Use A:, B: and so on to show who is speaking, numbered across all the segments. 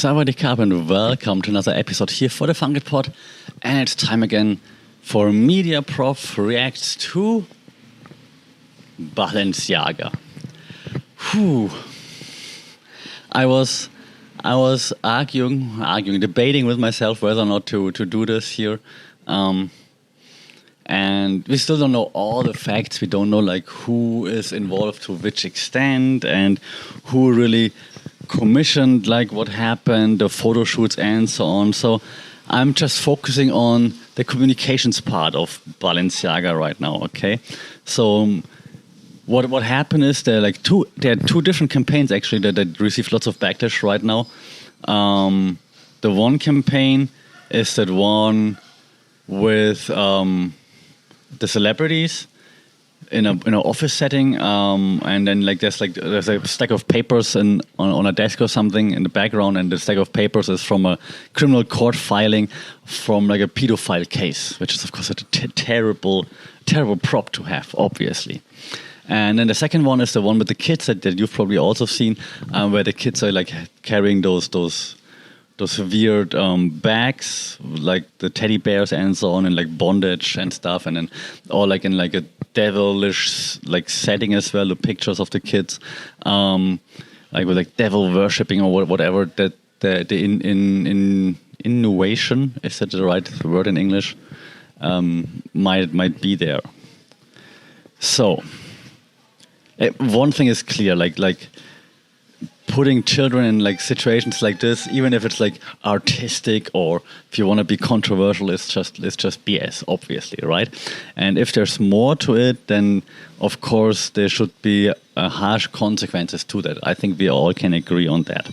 A: Sawadee Krap and welcome to another episode here for the Funky Pod. And it's time again for Media Prof reacts to Balenciaga. Whew. I was debating with myself whether or not to do this here. And we still don't know all the facts. We don't know like who is involved to which extent and who really commissioned like what happened, the photo shoots and so on. So I'm just focusing on the communications part of Balenciaga right now, okay? So what happened is there are two different campaigns actually that receive lots of backlash right now. The one campaign is that one with the celebrities in a office setting, and then there's a stack of papers on a desk or something in the background, and the stack of papers is from a criminal court filing from like a pedophile case, which is of course a terrible prop to have, obviously. And then the second one is the one with the kids that you've probably also seen, where the kids are like carrying those weird bags, like the teddy bears and so on, and like bondage and stuff, and then all like in like a devilish like setting as well, the pictures of the kids, like with like devil worshipping or whatever that the innuation, is that the right word in English, might be there. So one thing is clear, like putting children in like situations like this, even if it's like artistic or if you want to be controversial, it's just BS, obviously, right? And if there's more to it, then of course there should be harsh consequences to that. I think we all can agree on that.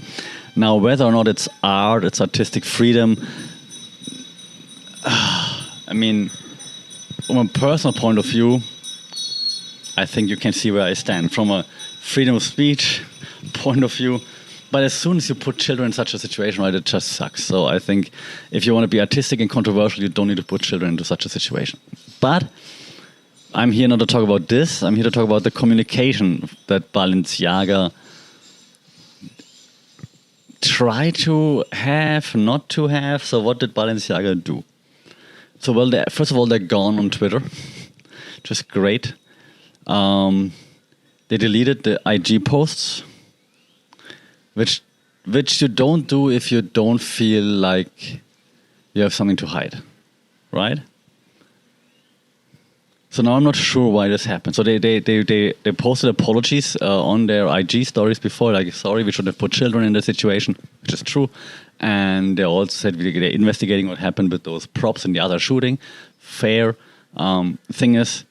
A: Now, whether or not it's art, it's artistic freedom, I mean, from a personal point of view, I think you can see where I stand. From a freedom of speech point of view, but as soon as you put children in such a situation, right, it just sucks. So I think if you want to be artistic and controversial, you don't need to put children into such a situation. But I'm here not to talk about this. I'm here to talk about the communication that Balenciaga tried to have, not to have. So what did Balenciaga do? So well, first of all, they're gone on Twitter, which is great. They deleted the IG posts, which you don't do if you don't feel like you have something to hide, right? So now I'm not sure why this happened. So they posted apologies on their IG stories before, like, sorry, we shouldn't have put children in the situation, which is true. And they also said they're investigating what happened with those props in the other shooting. Fair. Thing is,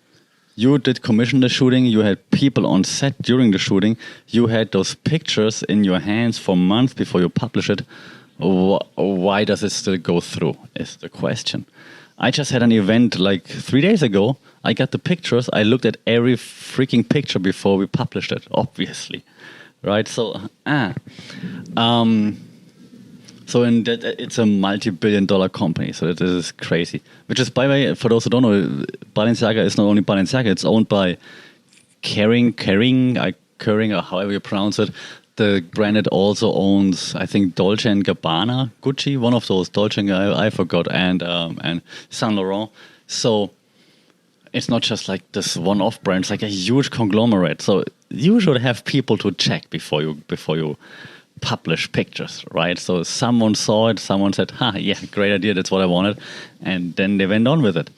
A: you did commission the shooting, you had people on set during the shooting, you had those pictures in your hands for months before you publish it. Why does it still go through, is the question. I just had an event like 3 days ago. I got the pictures, I looked at every freaking picture before we published it, obviously. Right, so, So in that, it's a multi-billion-dollar company, so that is crazy. Which is, by the way, for those who don't know, Balenciaga is not only Balenciaga, it's owned by Kering, or however you pronounce it. The brand that also owns, I think, Dolce & Gabbana, Gucci, one of those, Dolce & I forgot, and Saint Laurent. So it's not just like this one-off brand, it's like a huge conglomerate. So you should have people to check before you publish pictures, right? So someone saw it, someone said, yeah, great idea, that's what I wanted, and then they went on with it.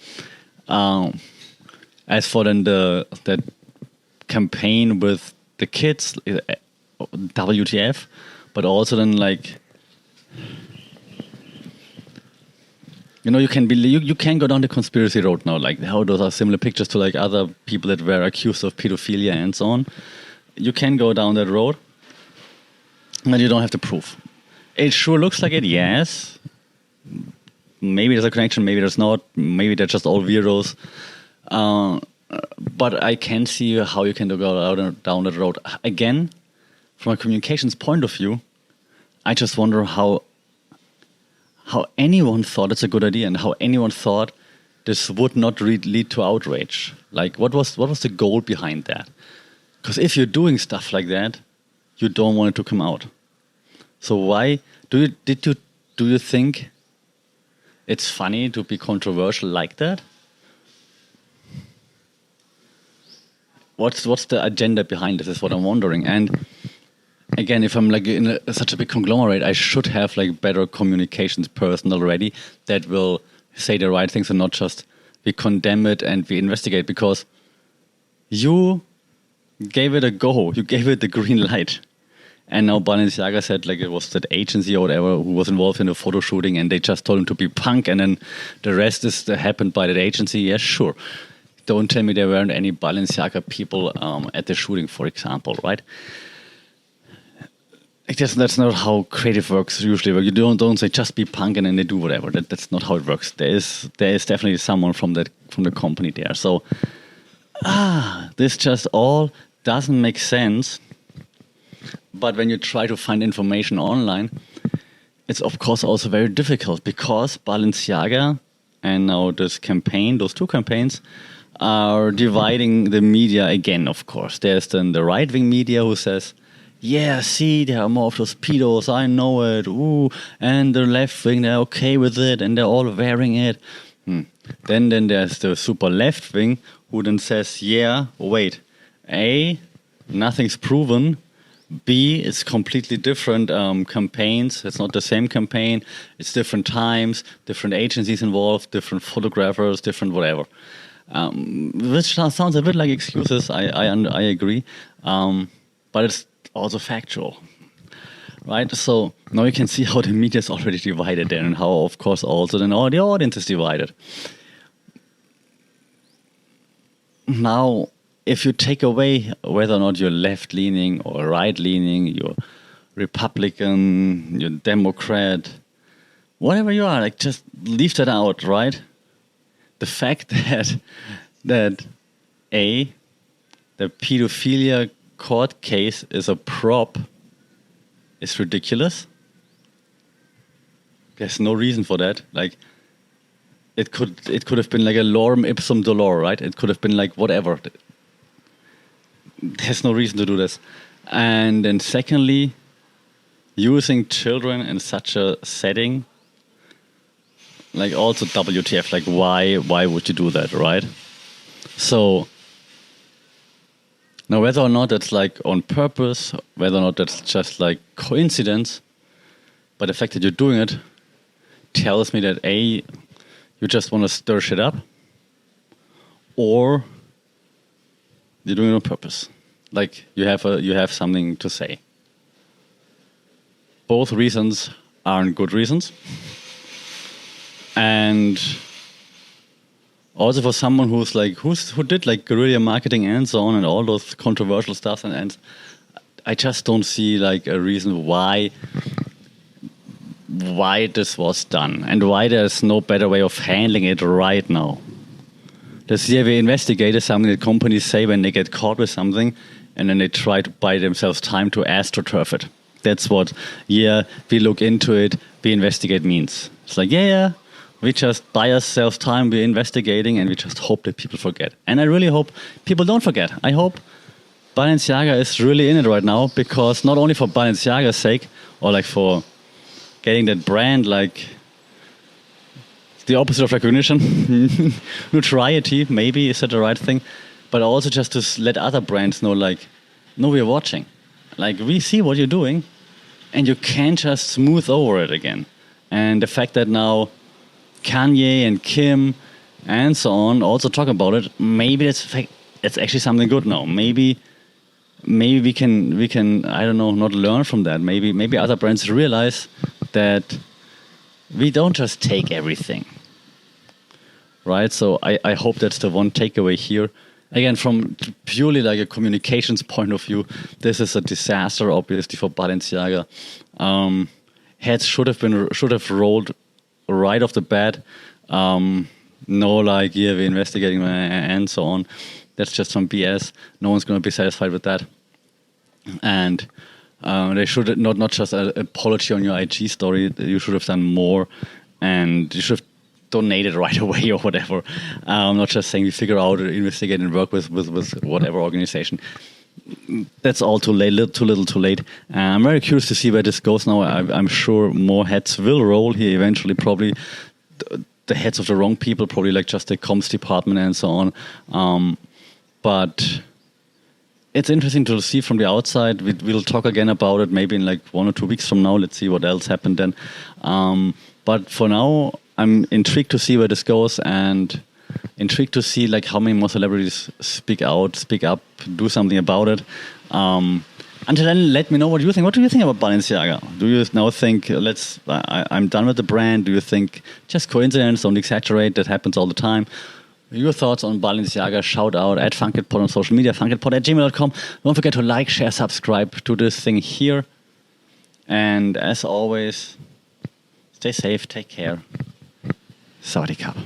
A: As for then that campaign with the kids, WTF, but also then like, you know, you can go down the conspiracy road now, like how those are similar pictures to like other people that were accused of pedophilia and so on. You can go down that road, but you don't have to prove. It sure looks like it, yes. Maybe there's a connection, maybe there's not. Maybe they're just all weirdos. But I can see how you can go down that road. Again, from a communications point of view, I just wonder how anyone thought it's a good idea and how anyone thought this would not lead to outrage. Like, what was the goal behind that? Because if you're doing stuff like that, you don't want it to come out. So why do you think it's funny to be controversial like that? What's the agenda behind this is what I'm wondering. And again, if I'm like in such a big conglomerate, I should have like better communications person already that will say the right things and not just we condemn it and we investigate, because you gave it a go, you gave it the green light. And now Balenciaga said like it was that agency or whatever who was involved in the photo shooting and they just told him to be punk, and then the rest is happened by that agency. Yeah, sure. Don't tell me there weren't any Balenciaga people at the shooting, for example, right? I guess that's not how creative works usually. Where you don't say just be punk and then they do whatever. That's not how it works. There is definitely someone from the company there. So this just all doesn't make sense. But when you try to find information online, it's of course also very difficult, because Balenciaga and now this campaign, those two campaigns, are dividing the media again, of course. There's then the right-wing media who says, yeah, see, there are more of those pedos, I know it, ooh, and the left-wing, they're okay with it, and they're all wearing it. Then there's the super left-wing who then says, yeah, wait, A, nothing's proven, B, it's completely different campaigns. It's not the same campaign. It's different times, different agencies involved, different photographers, different whatever. Which sounds a bit like excuses. I agree, but it's also factual, right? So now you can see how the media is already divided there, and how, of course, also then all the audience is divided. Now, if you take away whether or not you're left-leaning or right-leaning, you're Republican, you're Democrat, whatever you are, like just leave that out, right? The fact that A, the pedophilia court case is a prop is ridiculous. There's no reason for that. Like it could have been like a lorem ipsum dolor, right? It could have been like whatever. There's no reason to do this. And then secondly, using children in such a setting, like also WTF, like why would you do that, right? So now whether or not that's like on purpose, whether or not that's just like coincidence, but the fact that you're doing it tells me that A, you just want to stir shit up, or you're doing it on purpose. Like you have something to say. Both reasons aren't good reasons. And also for someone who did like guerrilla marketing and so on and all those controversial stuff, and I just don't see like a reason why this was done and why there's no better way of handling it right now. This year we investigated something that companies say when they get caught with something, and then they try to buy themselves time to astroturf it. That's what, we look into it, we investigate means. It's like, we just buy ourselves time, we're investigating, and we just hope that people forget. And I really hope people don't forget. I hope Balenciaga is really in it right now, because not only for Balenciaga's sake, or like for getting that brand, like the opposite of recognition, notoriety, maybe, is that the right thing? But also just to let other brands know, like, no, we're watching. Like, we see what you're doing, and you can't just smooth over it again. And the fact that now Kanye and Kim and so on also talk about it, maybe it's actually something good now. Maybe we can I don't know, not learn from that. Maybe other brands realize that we don't just take everything, right? So I hope that's the one takeaway here. Again, from purely like a communications point of view, this is a disaster, obviously, for Balenciaga. Heads should have rolled right off the bat. No, like, we're investigating and so on. That's just some BS. No one's going to be satisfied with that. And they should not just an apology on your IG story. You should have done more, and you should have donated right away or whatever. I'm not just saying we figure out, investigate, and work with whatever organization. that's all too late, too little, too late. I'm very curious to see where this goes now. I'm sure more heads will roll here eventually. Probably the heads of the wrong people, probably like just the comms department and so on. But it's interesting to see from the outside. We'll talk again about it maybe in like 1 or 2 weeks from now. Let's see what else happened then. But for now, I'm intrigued to see where this goes and intrigued to see like how many more celebrities speak out, speak up, do something about it. Until then, let me know what you think. What do you think about Balenciaga? Do you now think I'm done with the brand? Do you think just coincidence? Don't exaggerate. That happens all the time. Your thoughts on Balenciaga? Shout out at funkitpod on social media, funkitpod@gmail.com. Don't forget to like, share, subscribe to this thing here. And as always, stay safe, take care. Sawadee Krap.